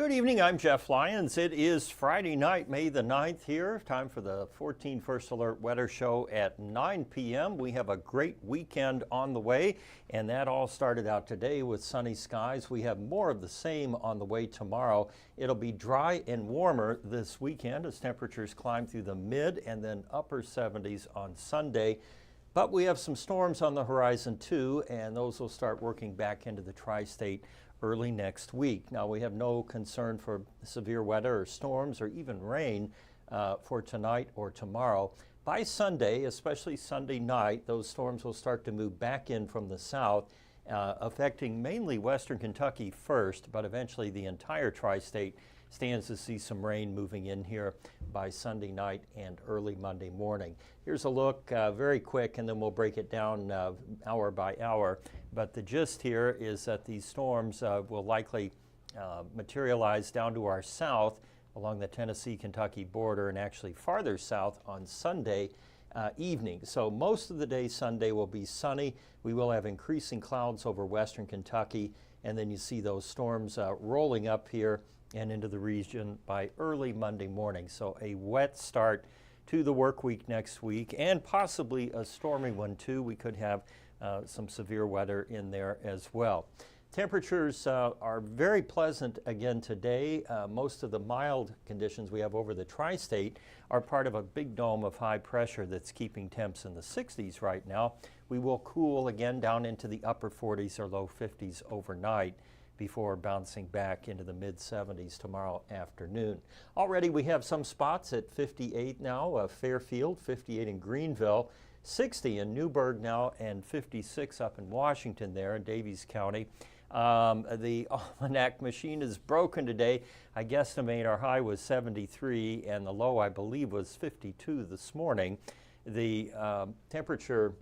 Good evening, I'm Jeff Lyons. It is Friday night, May the 9th here. Time for the 14 First Alert Weather Show at 9 p.m. We have a great weekend on the way, and that all started out today with sunny skies. We have more of the same on the way tomorrow. It'll be dry and warmer this weekend as temperatures climb through the mid and then upper 70s on Sunday. But we have some storms on the horizon too, and those will start working back into the tri-state early next week. Now, we have no concern for severe weather or storms or even rain for tonight or tomorrow. By Sunday, especially Sunday night, those storms will start to move back in from the south, affecting mainly western Kentucky first, but eventually the entire tri-state stands to see some rain moving in here by Sunday night and early Monday morning. Here's a look very quick, and then we'll break it down hour by hour. But the gist here is that these storms will likely materialize down to our south along the Tennessee-Kentucky border and actually farther south on Sunday evening. So most of the day Sunday will be sunny. We will have increasing clouds over western Kentucky, and then you see those storms rolling up here and into the region by early Monday morning. So a wet start to the work week next week, and possibly a stormy one too. We could have some severe weather in there as well. Temperatures are very pleasant again today. Most of the mild conditions we have over the tri-state are part of a big dome of high pressure that's keeping temps in the 60s right now. We will cool again down into the upper 40s or low 50s overnight before bouncing back into the mid-70s tomorrow afternoon. Already we have some spots at 58 now, Fairfield, 58 in Greenville, 60 in Newburgh now, and 56 up in Washington there in Daviess County. The almanac machine is broken today. I guesstimate our high was 73 and the low I believe was 52 this morning. The temperature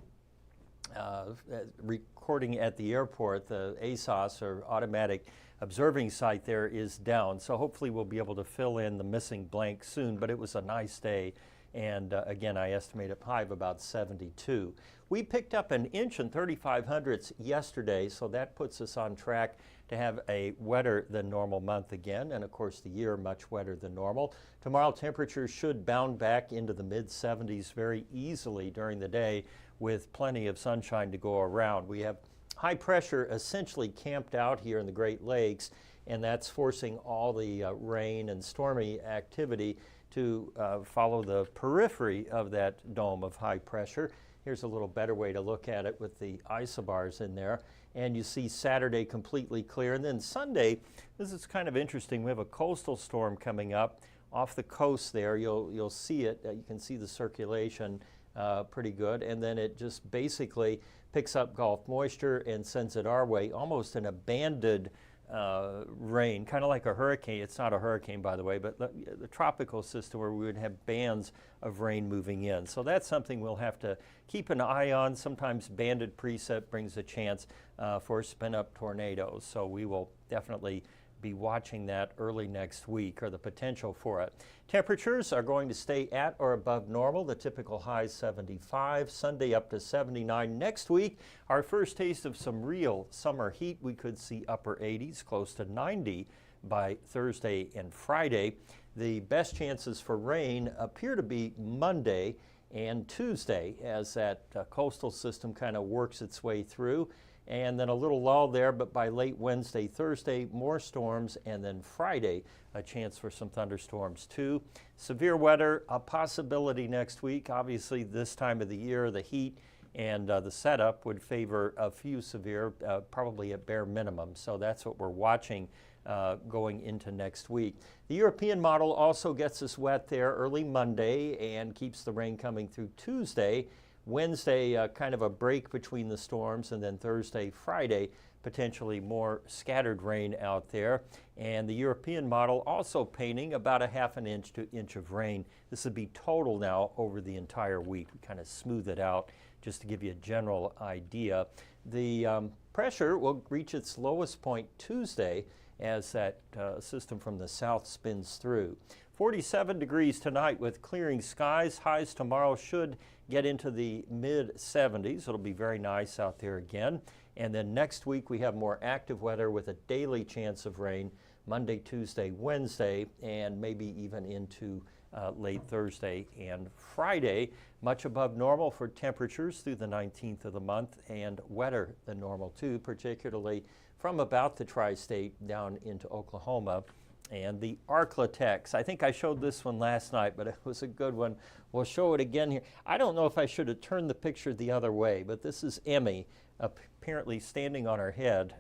recording at the airport, the ASOS or automatic observing site there is down. So hopefully we'll be able to fill in the missing blank soon, but it was a nice day. And again, I estimate a high of about 72. We picked up an inch and 35/100ths yesterday, so that puts us on track to have a wetter than normal month again, and of course the year much wetter than normal. Tomorrow temperatures should bound back into the mid-70s very easily during the day with plenty of sunshine to go around. We have high pressure essentially camped out here in the Great Lakes, and that's forcing all the rain and stormy activity to follow the periphery of that dome of high pressure. Here's a little better way to look at it with the isobars in there. And you see Saturday completely clear. And then Sunday, this is kind of interesting. We have a coastal storm coming up off the coast there. You'll see it. You can see the circulation pretty good. And then it just basically picks up Gulf moisture and sends it our way, almost in a banded rain, kind of like a hurricane. It's not a hurricane, by the way, but the tropical system where we would have bands of rain moving in. So that's something we'll have to keep an eye on. Sometimes banded precip brings a chance for spin-up tornadoes. So we will definitely be watching that early next week, or the potential for it. Temperatures are going to stay at or above normal. The typical high is 75, Sunday up to 79. Next week, our first taste of some real summer heat. We could see upper 80s, close to 90 by Thursday and Friday. The best chances for rain appear to be Monday and Tuesday as that coastal system kind of works its way through. And then a little lull there, but by late Wednesday, Thursday, more storms, and then Friday, a chance for some thunderstorms too. Severe weather, a possibility next week. Obviously, this time of the year, the heat and the setup would favor a few severe, probably at bare minimum. So that's what we're watching going into next week. The European model also gets us wet there early Monday and keeps the rain coming through Tuesday. Wednesday, kind of a break between the storms, and then Thursday, Friday, potentially more scattered rain out there. And the European model also painting about a half an inch to inch of rain. This would be total now over the entire week. We kind of smooth it out just to give you a general idea. The pressure will reach its lowest point Tuesday as that system from the south spins through. 47 degrees tonight with clearing skies. Highs tomorrow should get into the mid-70s. It'll be very nice out there again. And then next week we have more active weather with a daily chance of rain Monday, Tuesday, Wednesday, and maybe even into late Thursday and Friday. Much above normal for temperatures through the 19th of the month, and wetter than normal too, particularly from about the tri-state down into Oklahoma. And the Arklatex, I think I showed this one last night, but it was a good one. We'll show it again here. I don't know if I should have turned the picture the other way, but this is Emmy apparently standing on her head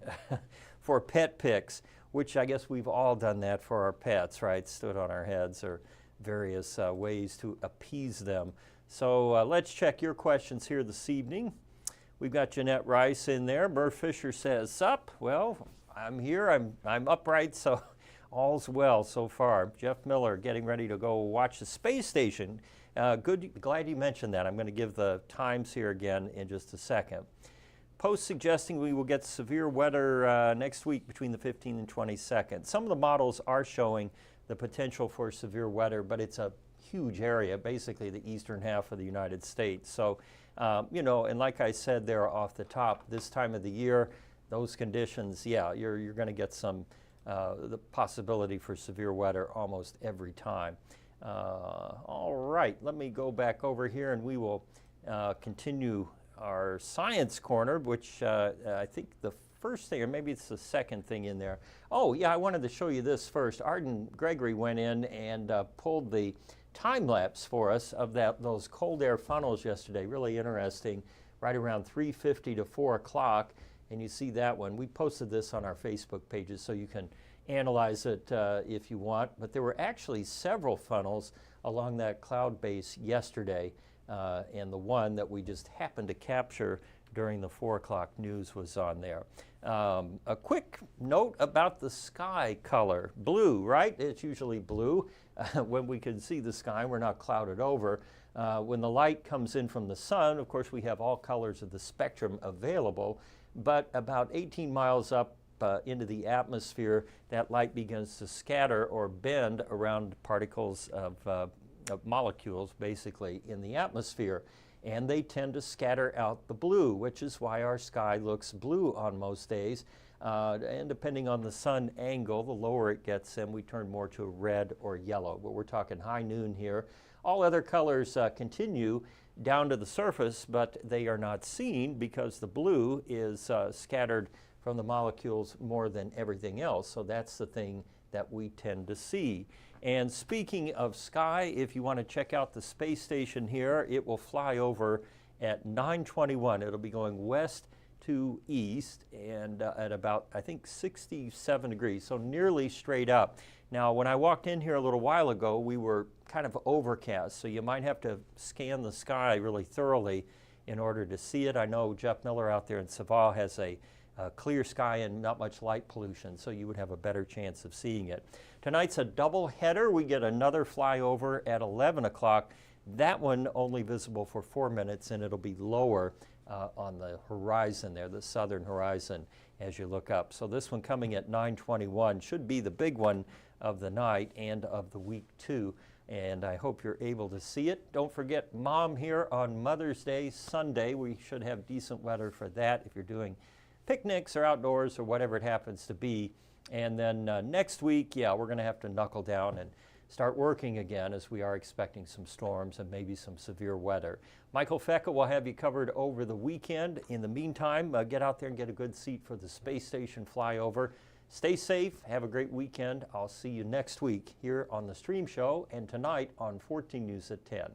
for pet pics, which I guess we've all done that for our pets, right? Stood on our heads or various ways to appease them. So let's check your questions here this evening. We've got Jeanette Rice in there. Murph Fisher says, sup? Well, I'm here. I'm upright, so all's well so far. Jeff Miller getting ready to go watch the space station. Glad you mentioned that. I'm going to give the times here again in just a second. Post suggesting we will get severe weather next week between the 15th and 22nd. Some of the models are showing the potential for severe weather, but it's a huge area, basically the eastern half of the United States. So, you know, and like I said there off the top, this time of the year, those conditions, yeah, you're going to get some the possibility for severe weather almost every time. All right, let me go back over here and we will continue our science corner, which I think the first thing, or maybe it's the second thing in there. Oh yeah, I wanted to show you this first. Arden Gregory went in and pulled the time lapse for us of those cold air funnels yesterday. Really interesting, right around 3:50 to 4 o'clock. And you see that one. We posted this on our Facebook pages so you can analyze it if you want. But there were actually several funnels along that cloud base yesterday. And the one that we just happened to capture during the 4 o'clock news was on there. A quick note about the sky color. Blue, right? It's usually blue. When we can see the sky, we're not clouded over. When the light comes in from the sun, of course, we have all colors of the spectrum available. But about 18 miles up into the atmosphere, that light begins to scatter or bend around particles of molecules, basically, in the atmosphere. And they tend to scatter out the blue, which is why our sky looks blue on most days. And depending on the sun angle, the lower it gets, then we turn more to red or yellow. But we're talking high noon here. All other colors continue down to the surface, but they are not seen because the blue is scattered from the molecules more than everything else. So that's the thing that we tend to see. And speaking of sky, if you want to check out the space station here, it will fly over at 9:21. It'll be going west to east and at about, I think, 67 degrees, so nearly straight up. Now, when I walked in here a little while ago, we were kind of overcast, so you might have to scan the sky really thoroughly in order to see it. I know Jeff Miller out there in Saval has a clear sky and not much light pollution, so you would have a better chance of seeing it. Tonight's a double header. We get another flyover at 11 o'clock. That one only visible for 4 minutes, and it'll be lower on the horizon there, the southern horizon, as you look up. So this one coming at 9:21 should be the big one of the night and of the week too. And I hope you're able to see it. Don't forget Mom here on Mother's Day Sunday. We should have decent weather for that if you're doing picnics or outdoors or whatever it happens to be. And then next week, yeah, we're going to have to knuckle down and start working again, as we are expecting some storms and maybe some severe weather. Michael Fecka will have you covered over the weekend. In the meantime, get out there and get a good seat for the space station flyover. Stay safe. Have a great weekend. I'll see you next week here on The Stream Show and tonight on 14 News at 10.